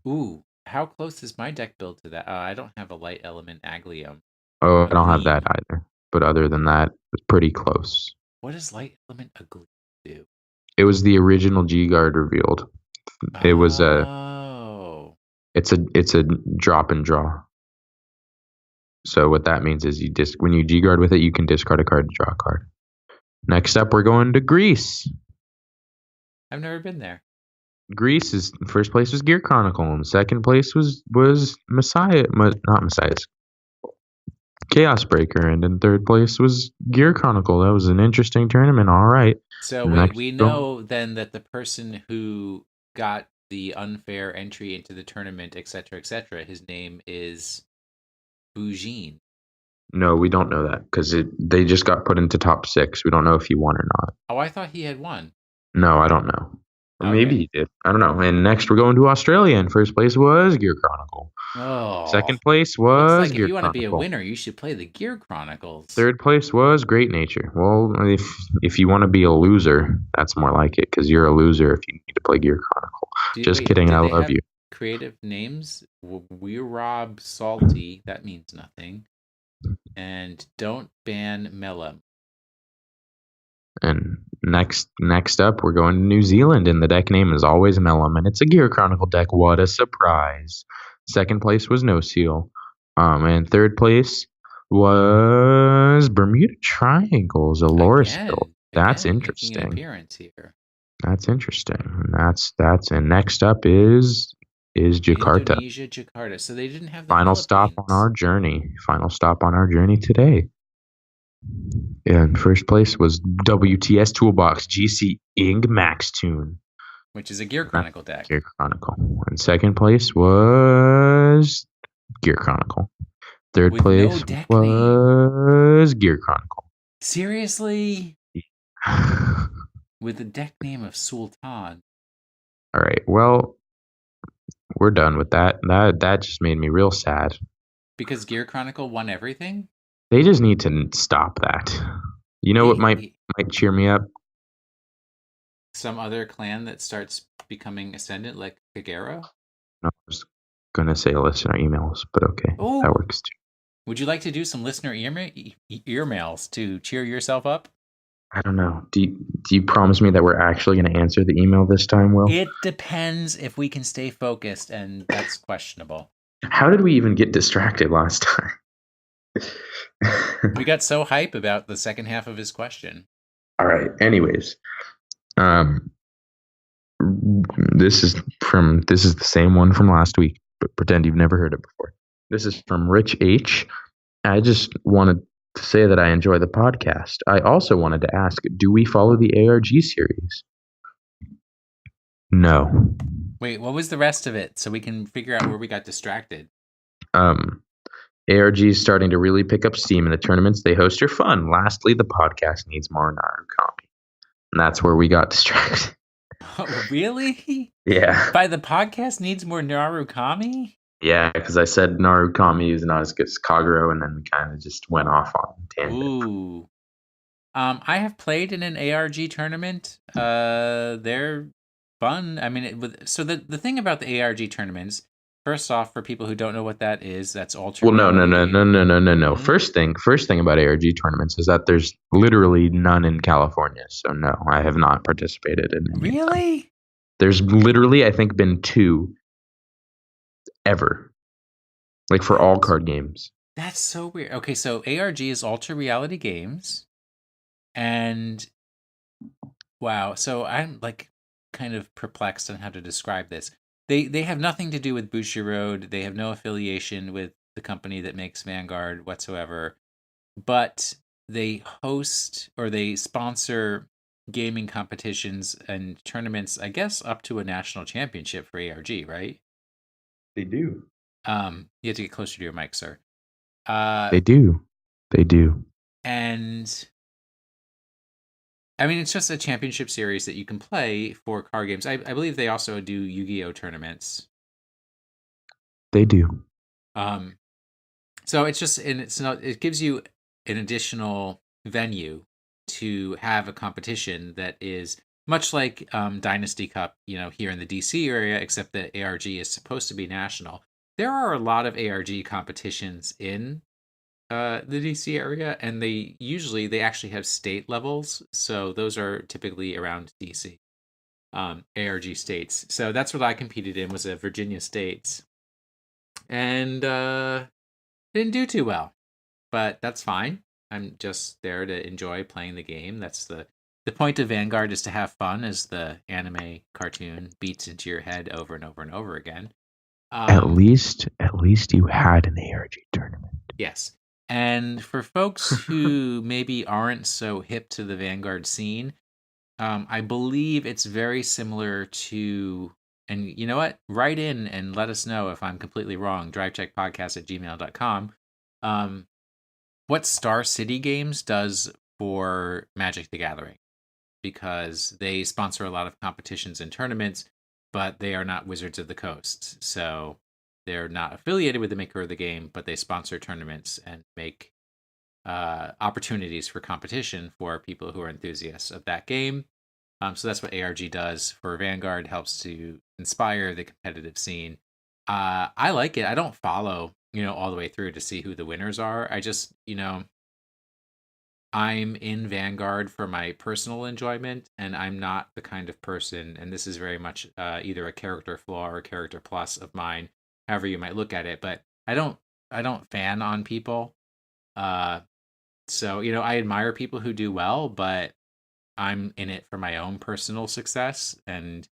Ooh, how close is my deck build to that? I don't have a Light Element Aglium. Oh, I don't have that either. But other than that, it's pretty close. What does Light Element Aglium do? It was the original G-Guard revealed. It was it's a drop and draw. So what that means is when you G-Guard with it, you can discard a card to draw a card. Next up, we're going to Greece. I've never been there. Greece is first place was Gear Chronicle, and second place was not Messiah's Chaos Breaker, and in third place was Gear Chronicle. That was an interesting tournament. All right. So we know then that the person who got the unfair entry into the tournament, etc., his name is Bujin. No, we don't know that because they just got put into top 6. We don't know if he won or not. Oh, I thought he had won. No, I don't know. Or maybe he did. I don't know. And next we're going to Australia, and first place was Gear Chronicle. Oh. Second place was Gear Chronicle. If you want to be a winner, you should play the Gear Chronicles. Third place was Great Nature. Well, if you want to be a loser, that's more like it, because you're a loser if you need to play Gear Chronicle. Just kidding, I love you. Creative names? We rob Salty. That means nothing. And don't ban Mellum. And next up, we're going to New Zealand, and the deck name is always Mellum, and it's a Gear Chronicle deck. What a surprise! Second place was No Seal, and third place was Bermuda Triangles, a Loris build. That's Again, making an interesting. appearance here. That's interesting. That's and next up is Jakarta. Indonesia, Jakarta. So they didn't have the Final stop on Philippines. our journey. Final stop on our journey today. And first place was WTS Toolbox GC Ing Max Tune. Which is a Gear Chronicle deck. Gear Chronicle. And second place was Gear Chronicle. Third With place no deck was Gear Chronicle. Seriously? With the deck name of Sultan. All right. Well, we're done with that. That just made me real sad. Because Gear Chronicle won everything? They just need to stop that. You know what might cheer me up? Some other clan that starts becoming ascendant, like Kagero? No, I was gonna say listener emails, but okay, that works too. Would you like to do some listener earmails to cheer yourself up? I don't know. Do you promise me that we're actually going to answer the email this time, Will? It depends if we can stay focused, and that's questionable. How did we even get distracted last time? We got so hype about the second half of his question. All right. Anyways, this is the same one from last week, but pretend you've never heard it before. This is from Rich H. I just wanted to say that I enjoy the podcast. I also wanted to ask, do we follow the ARG series? No. Wait, what was the rest of it so we can figure out where we got distracted? ARG is starting to really pick up steam, and the tournaments they host are fun. Lastly, the podcast needs more Narukami. And that's where we got distracted. Oh, really? Yeah. By the podcast needs more Narukami? Yeah, because I said Narukami is not as good as Kagero, and then we kind of just went off on tangent. Ooh. I have played in an ARG tournament. They're fun. I mean, so the thing about the ARG tournaments, first off, for people who don't know what that is, that's alternate. Well, no. Mm-hmm. First thing about ARG tournaments is that there's literally none in California. So no, I have not participated in any. Really? There's literally, I think, been 2 ever, like for all card games. That's so weird. Okay, so ARG is Ultra Reality Games, and wow, so I'm like kind of perplexed on how to describe this. They have nothing to do with Bushiroad. They have no affiliation with the company that makes Vanguard whatsoever, but they host or they sponsor gaming competitions and tournaments, I guess up to a national championship for ARG, right? They do. You have to get closer to your mic, sir. They do. And I mean, it's just a championship series that you can play for card games. I believe they also do Yu-Gi-Oh tournaments. They do. So it's just, and it gives you an additional venue to have a competition that is much like Dynasty Cup, here in the DC area, except that ARG is supposed to be national. There are a lot of ARG competitions in the DC area, and they actually have state levels, so those are typically around DC. ARG states. So that's what I competed in, was a Virginia States, and didn't do too well, but that's fine. I'm just there to enjoy playing the game. That's the point of Vanguard, is to have fun as the anime cartoon beats into your head over and over and over again. At least you had an ARG tournament. Yes. And for folks who maybe aren't so hip to the Vanguard scene, I believe it's very similar to, and you know what? Write in and let us know if I'm completely wrong. drivecheckpodcast@gmail.com. What Star City Games does for Magic the Gathering, because they sponsor a lot of competitions and tournaments, but they are not Wizards of the Coast. So they're not affiliated with the maker of the game, but they sponsor tournaments and make opportunities for competition for people who are enthusiasts of that game. So that's what ARG does for Vanguard, helps to inspire the competitive scene. I like it. I don't follow, all the way through to see who the winners are. I just, I'm in Vanguard for my personal enjoyment, and I'm not the kind of person, and this is very much either a character flaw or a character plus of mine, however you might look at it, but I don't fan on people. So, I admire people who do well, but I'm in it for my own personal success, and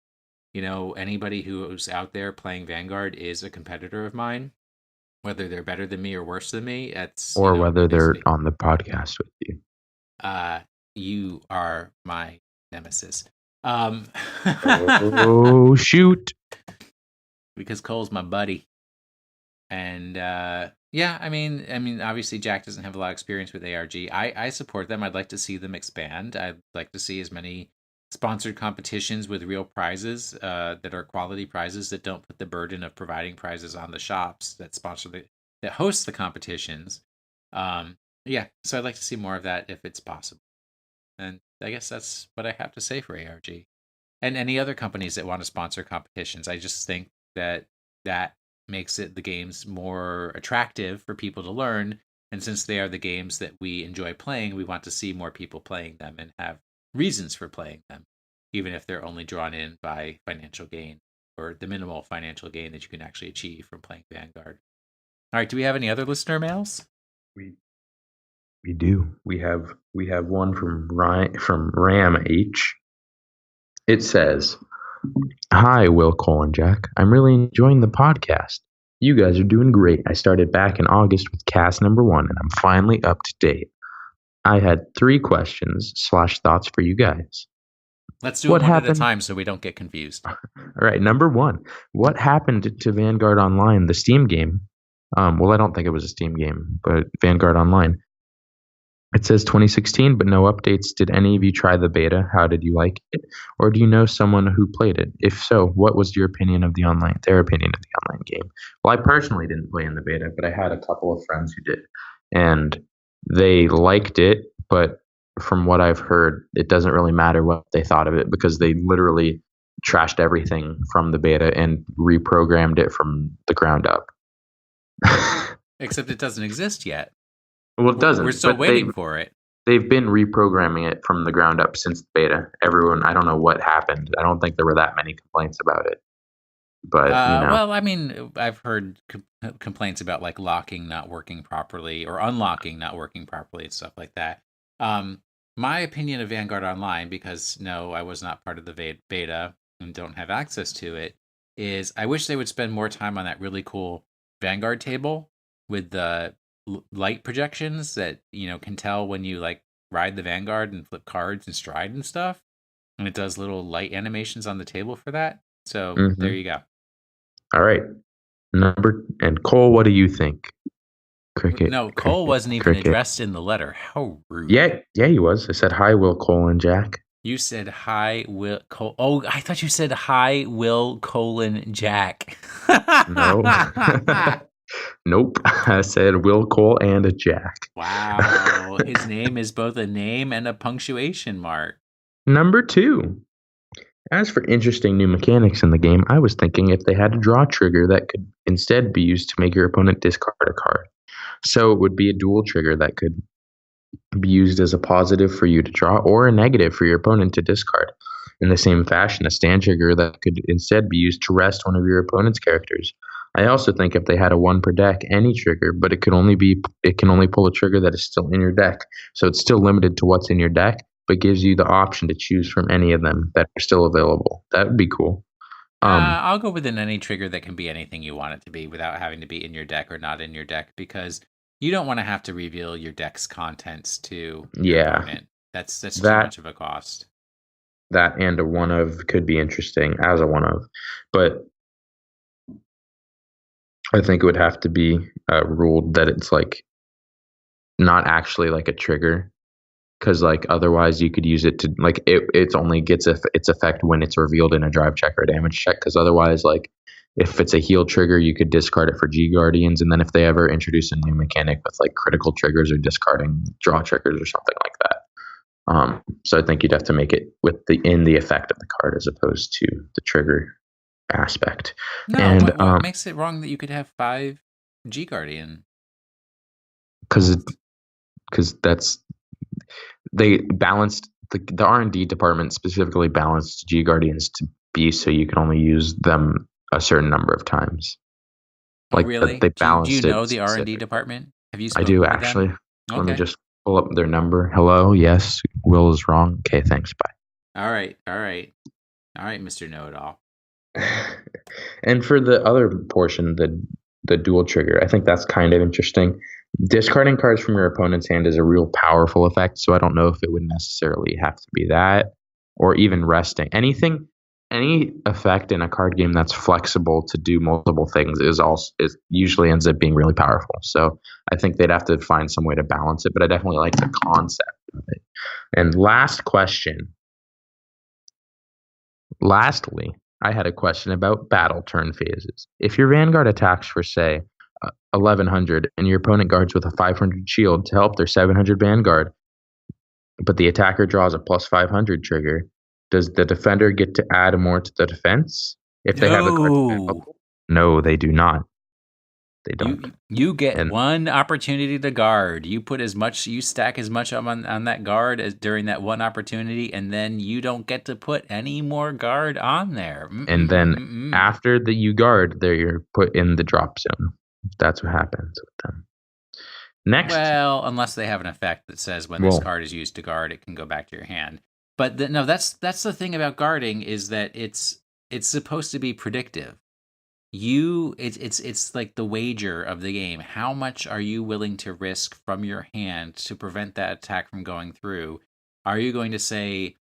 anybody who's out there playing Vanguard is a competitor of mine, whether they're better than me or worse than me. That's or whether they're basically. on the podcast with you. You are my nemesis. Um, Oh shoot! because Cole's my buddy, and yeah, I mean, obviously Jack doesn't have a lot of experience with ARG. I support them. I'd like to see them expand. I'd like to see as many sponsored competitions with real prizes that are quality prizes that don't put the burden of providing prizes on the shops that host the competitions. Yeah, so I'd like to see more of that if it's possible. And I guess that's what I have to say for ARG. And any other companies that want to sponsor competitions. I just think that makes it the games more attractive for people to learn. And since they are the games that we enjoy playing, we want to see more people playing them and have reasons for playing them, even if they're only drawn in by financial gain or the minimal financial gain that you can actually achieve from playing Vanguard. All right, do we have any other listener mails? We do. We have one from Ram H. It says, "Hi, Will, Cole, and Jack. I'm really enjoying the podcast. You guys are doing great. I started back in August with cast number 1, and I'm finally up to date. I had 3 questions / thoughts for you guys. Let's do What it one at a happened? time so we don't get confused. All right, number 1. What happened to Vanguard Online, the Steam game? Well, I don't think it was a Steam game, but Vanguard Online. It says 2016, but no updates. Did any of you try the beta? How did you like it? Or do you know someone who played it? If so, what was their opinion of the online game? Well, I personally didn't play in the beta, but I had a couple of friends who did, and they liked it. But from what I've heard, it doesn't really matter what they thought of it because they literally trashed everything from the beta and reprogrammed it from the ground up. Except it doesn't exist yet. Well, it doesn't. We're still waiting for it. They've been reprogramming it from the ground up since the beta. I don't know what happened. I don't think there were that many complaints about it. But, well, I mean, I've heard complaints about like locking not working properly or unlocking not working properly and stuff like that. My opinion of Vanguard Online, because no, I was not part of the beta and don't have access to it, is I wish they would spend more time on that really cool Vanguard table with the light projections that can tell when you like ride the Vanguard and flip cards and stride and stuff, and it does little light animations on the table for that. So there you go. All right, and Cole, what do you think? Cricket. No, Cole wasn't even addressed in the letter. How rude. Yeah, he was. I said hi, Will, Cole, and Jack. You said hi, Will, Cole. Oh, I thought you said hi, Will, Colon, Jack. No. Nope. I said Will, Cole, and a Jack. Wow. His name is both a name and a punctuation mark. Number 2. As for interesting new mechanics in the game, I was thinking if they had a draw trigger that could instead be used to make your opponent discard a card. So it would be a dual trigger that could be used as a positive for you to draw or a negative for your opponent to discard. In the same fashion, a stand trigger that could instead be used to rest one of your opponent's characters. I also think if they had a 1 per deck, any trigger, but it can only pull a trigger that is still in your deck. So it's still limited to what's in your deck, but gives you the option to choose from any of them that are still available. That would be cool. I'll go with an any trigger that can be anything you want it to be without having to be in your deck or not in your deck, because you don't want to have to reveal your deck's contents to your opponent. That's too much of a cost. That and a 1 of could be interesting as a 1 of, but I think it would have to be ruled that it's like not actually like a trigger, because like otherwise you could use it to like it only gets its effect when it's revealed in a drive check or a damage check, because otherwise like if it's a heal trigger you could discard it for G Guardians, and then if they ever introduce a new mechanic with like critical triggers or discarding draw triggers or something like that, so I think you'd have to make it with in the effect of the card as opposed to the trigger aspect. No, and what makes it wrong that you could have 5 G Guardian? Because that's they balanced the R&D department specifically balanced G Guardians to be so you can only use them a certain number of times. Like really? They balanced. Do you know the R&D department? Have you? I do actually. Okay. Pull up their number. Hello. Yes. Will is wrong. Okay. Thanks. All right, all right, all right, Mr. Know-It-All. Bye. And for the other portion, the dual trigger, I think that's kind of interesting. Discarding cards from your opponent's hand is a real powerful effect, so I don't know if it would necessarily have to be that or even resting. Any effect in a card game that's flexible to do multiple things is usually ends up being really powerful. So I think they'd have to find some way to balance it, but I definitely like the concept of it. And lastly, I had a question about battle turn phases. If your Vanguard attacks for, say, 1100 and your opponent guards with a 500 shield to help their 700 Vanguard, but the attacker draws a plus 500 trigger, does the defender get to add more to the defense if they have the card? No, No, they do not. They don't. you get And one opportunity to guard. You stack as much on that guard as during that one opportunity, and then you don't get to put any more guard on there. then after the you guard, you're put in the drop zone. That's what happens with them. Next. Well, unless they have an effect that says when this card is used to guard, it can go back to your hand. But no, that's the thing about guarding is that it's supposed to be predictive. It's like the wager of the game. How much are you willing to risk from your hand to prevent that attack from going through? Are you going to say,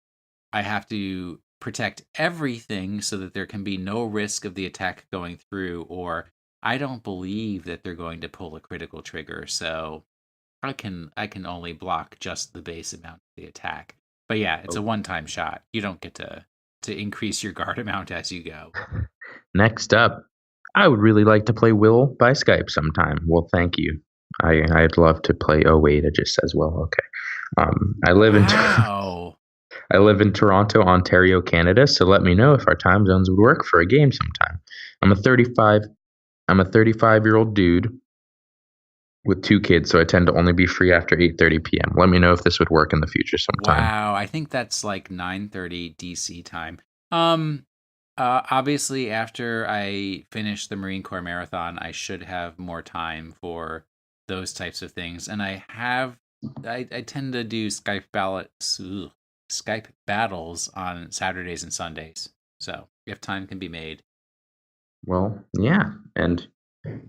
I have to protect everything so that there can be no risk of the attack going through, or I don't believe that they're going to pull a critical trigger, so I can only block just the base amount of the attack. But yeah, it's a one-time shot. You don't get to increase your guard amount as you go. Next up, I would really like to play Will by Skype sometime. Well, thank you. I'd love to play. Oh wait, it just says Will. Okay. I live in Toronto, Ontario, Canada. So let me know if our time zones would work for a game sometime. I'm a 35-year-old dude with 2 kids, so I tend to only be free after 8:30 p.m. Let me know if this would work in the future sometime. Wow, I think that's like 9:30 DC time. Obviously, after I finish the Marine Corps Marathon, I should have more time for those types of things. And I tend to do Skype battles on Saturdays and Sundays. So if time can be made. Well, yeah. And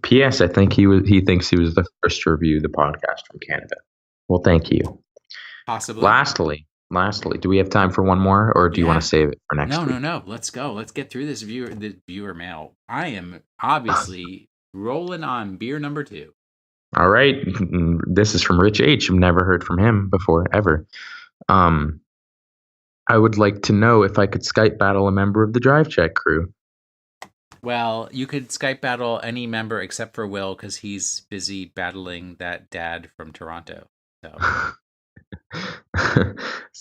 P.S. I think he thinks he was the first to review the podcast from Canada. Well, thank you. Possibly. Lastly, do we have time for one more, or do you want to save it for next week? No. Let's go. Let's get through this viewer mail. I am obviously rolling on beer number 2. All right. This is from Rich H. I've never heard from him before, ever. I would like to know if I could Skype battle a member of the Drive Check crew. Well, you could Skype battle any member except for Will because he's busy battling that dad from Toronto. So.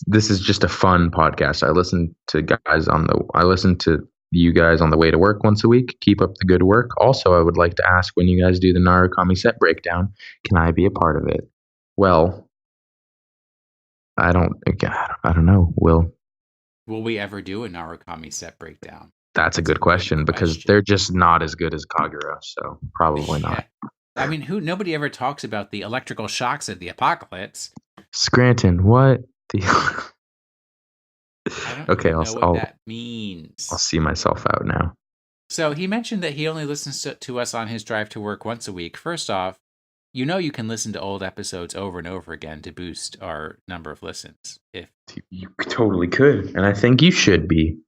This is just a fun podcast. I listen to you guys on the way to work once a week. Keep up the good work. Also, I would like to ask, when you guys do the Narukami set breakdown, can I be a part of it? Well, I don't know. Will we ever do a Narukami set breakdown? That's a good question because they're just not as good as Kagura, so probably not. I mean, nobody ever talks about the electrical shocks of the apocalypse. Scranton, what? Okay, know what that means. I'll see myself out now. So he mentioned that he only listens to us on his drive to work once a week. First off, you can listen to old episodes over and over again to boost our number of listens. If you totally could, and I think you should be.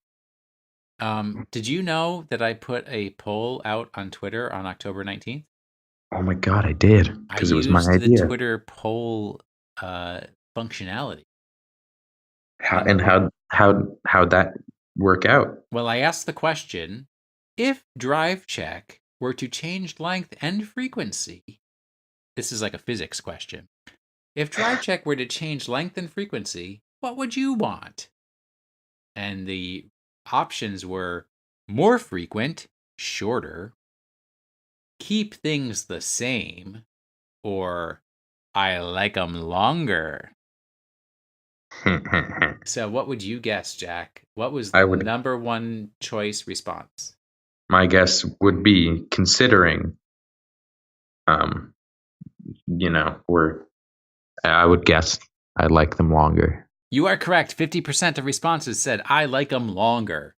Did you know that I put a poll out on Twitter on October 19th? Oh my God, I did, because it was my idea. The Twitter poll functionality. How'd that work out? Well, I asked the question, if Drive Check were to change length and frequency, this is like a physics question. If Drive Check were to change length and frequency, what would you want? And the options were more frequent, shorter, keep things the same, or I like 'em longer. So what would you guess, Jack? What was the number one choice response? My guess would be, considering, we're I would guess I like them longer. You are correct. 50% of responses said, I like them longer.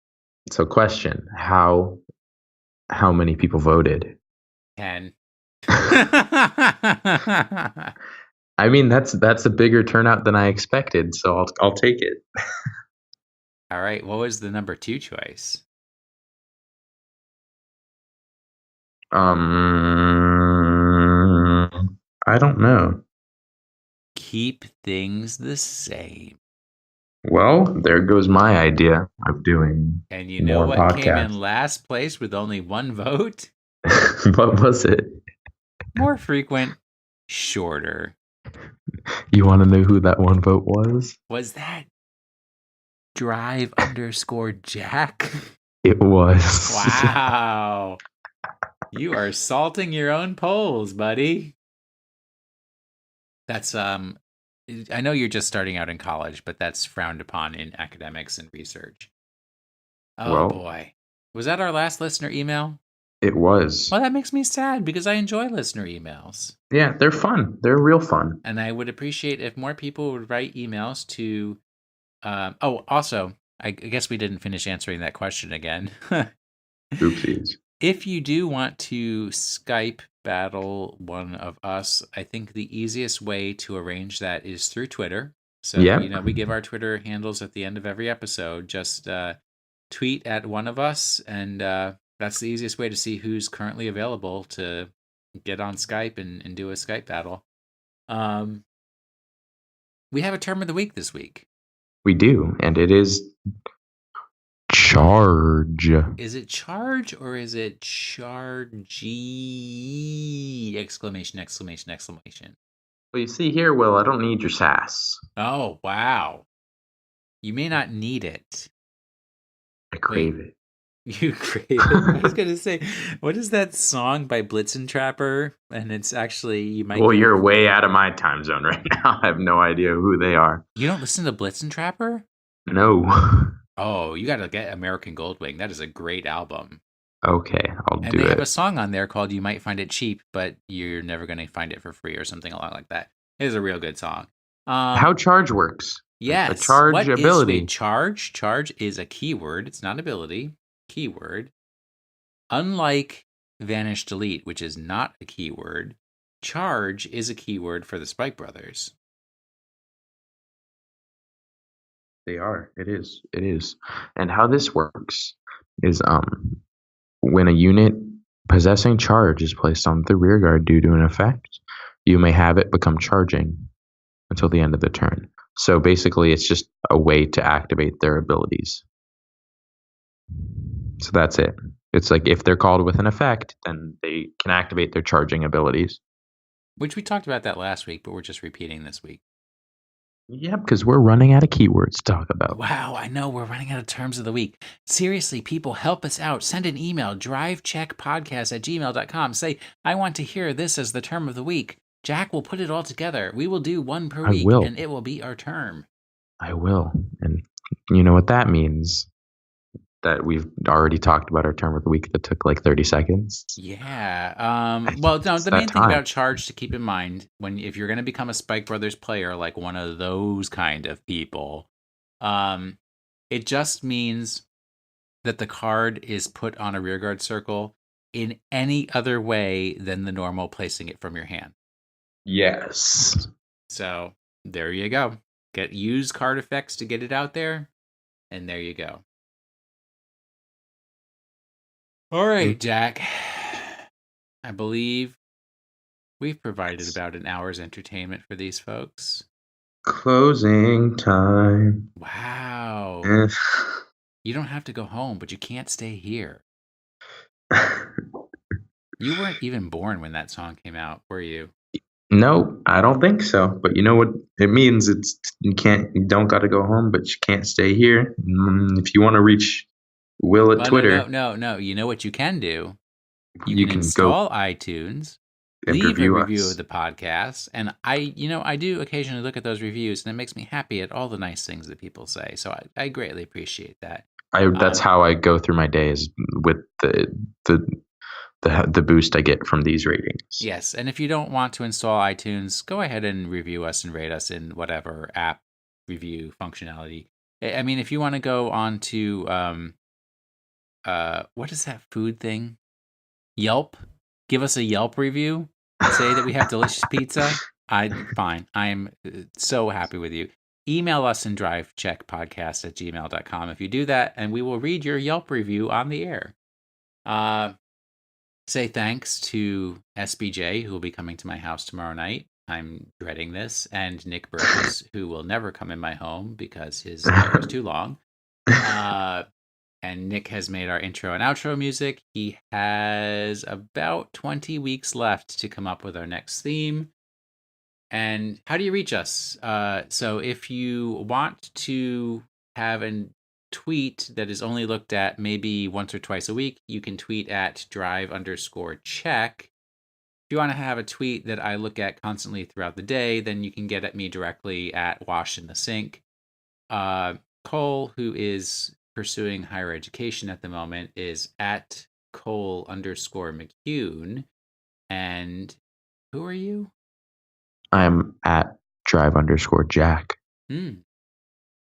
So question, how many people voted? 10. I mean, that's a bigger turnout than I expected, so I'll take it. All right. What was the number 2 choice? I don't know. Keep things the same. Well, there goes my idea of doing And you know more what came podcasts. in last place with only 1 vote? What was it? More frequent, shorter. You want to know who that one vote was? Was that drive_Jack? It was. Wow. You are salting your own polls, buddy. That's I know you're just starting out in college, but that's frowned upon in academics and research. Oh Well, boy. Was that our last listener email? it was. Well, that makes me sad because I enjoy listener emails. Yeah, they're fun. They're real fun. And I would appreciate if more people would write emails to also, I guess we didn't finish answering that question again. Oopsies. If you do want to Skype battle one of us, I think the easiest way to arrange that is through Twitter. So, we give our Twitter handles at the end of every episode. Just tweet at one of us, and that's the easiest way to see who's currently available to get on Skype and do a Skype battle. We have a term of the week this week. We do, and it is charge. Is it charge or is it chargeeeeee? Exclamation, exclamation, exclamation. Well, you see here, Will, I don't need your sass. Oh, wow. You may not need it. I crave it. You crave it? I was going to say, what is that song by Blitzen Trapper? And it's actually, you might... Well, you're way out of my time zone right now. I have no idea who they are. You don't listen to Blitzen Trapper? No. Oh, you got to get American Goldwing. That is a great album. Okay, I'll do it. And they have a song on there called You Might Find It Cheap, but you're never going to find it for free or something along like that. It is a real good song. How charge works. Yes. A charge ability. Charge? Charge is a keyword. It's not ability. Keyword. Unlike vanish delete, which is not a keyword, charge is a keyword for the Spike Brothers. They are. It is. And how this works is when a unit possessing charge is placed on the rear guard due to an effect, you may have it become charging until the end of the turn. So basically, it's just a way to activate their abilities. So that's it. It's like if they're called with an effect, then they can activate their charging abilities. Which we talked about that last week, but we're just repeating this week. Yeah, because we're running out of keywords to talk about. Wow, I know. We're running out of terms of the week. Seriously, people, help us out. Send an email, drivecheckpodcast@gmail.com. Say, I want to hear this as the term of the week. Jack will put it all together. We will do one per week, and it will be our term. I will. And you know what that means? That we've already talked about our term of the week that took like 30 seconds. Yeah. Well, no, the main thing about charge to keep in mind if you're going to become a Spike Brothers player, like one of those kind of people, it just means that the card is put on a rearguard circle in any other way than the normal placing it from your hand. Yes. So there you go. Use card effects to get it out there, and there you go. All right, Jack. I believe we've provided about an hour's entertainment for these folks. Closing time. Wow. You don't have to go home, but you can't stay here. You weren't even born when that song came out, were you? No, I don't think so. But you know what it means? It's you don't got to go home, but you can't stay here. If you want to reach Will at Twitter. No. You know what you can do? You can install iTunes, leave a review of the podcast, and I do occasionally look at those reviews, and it makes me happy at all the nice things that people say. So I greatly appreciate that. That's how I go through my days with the the boost I get from these ratings. Yes, and if you don't want to install iTunes, go ahead and review us and rate us in whatever app review functionality. I mean, if you want to go on to what is that food thing? Yelp. Give us a Yelp review. Say that we have delicious pizza. Fine. I am so happy with you. Email us and drivecheckpodcast@gmail.com if you do that, and we will read your Yelp review on the air. Say thanks to SBJ, who will be coming to my house tomorrow night. I'm dreading this. And Nick Burgess, who will never come in my home because his hair is too long. And Nick has made our intro and outro music. He has about 20 weeks left to come up with our next theme. And how do you reach us? So if you want to have a tweet that is only looked at maybe once or twice a week, you can tweet at drive_check. If you want to have a tweet that I look at constantly throughout the day, then you can get at me directly at Wash in the Sink. Cole, who is pursuing higher education at the moment, is at Cole_McCune. And who are you? I'm at drive_Jack. Hmm.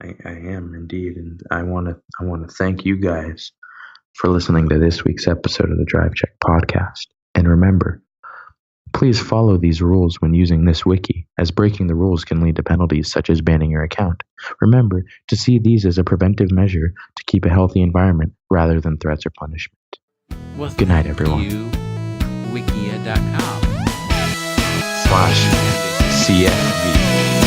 I am indeed, and I want to thank you guys for listening to this week's episode of the Drive Check podcast. And remember, please follow these rules when using this wiki, as breaking the rules can lead to penalties such as banning your account. Remember to see these as a preventive measure to keep a healthy environment rather than threats or punishment. Well, good night, everyone. Wikia.com/CFV. CFV.